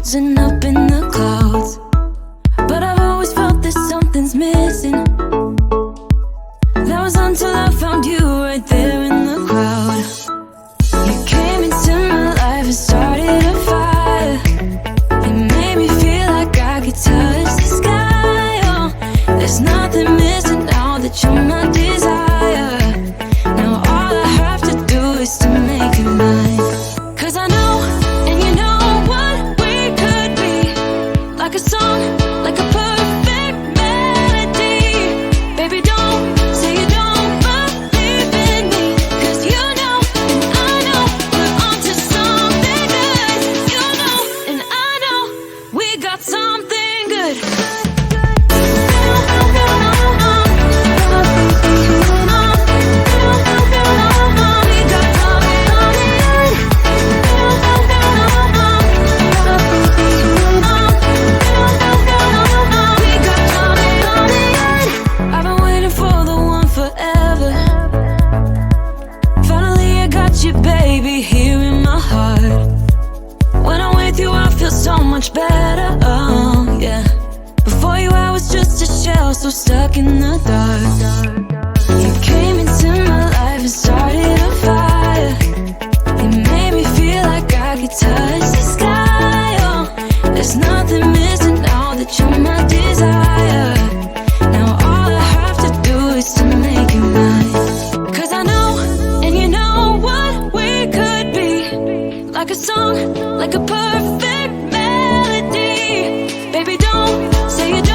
roads and up in the clouds, but I've always felt that something's missing. That was until I found you right there in the crowd. You came into my life and started a fire. You made me feel like I could touch the sky. Oh, there's nothing missing now that you're my desire. Now all I have to do is to make you mine. 'Cause I know, and you know what we could be. Like a song, like a perfect melody. Baby, don't say you don't believe in me, 'cause you know, and I know, we're onto something good. You know, and I know, we got something good. I've been waiting for the one forever. Finally I got you, baby, here in my heart. When I'm with you I feel so much better, oh yeah. Before you I was just a shell, so stuck in the dark. You came into my life and started a fire. You made me feel like I could touch the sky. Oh, there's nothing missing now that you're my desire. Now all I have to do is to make you mine. 'Cause I know, and you know what we could be. Like a song, like a perfect melody. Baby, don't say you don't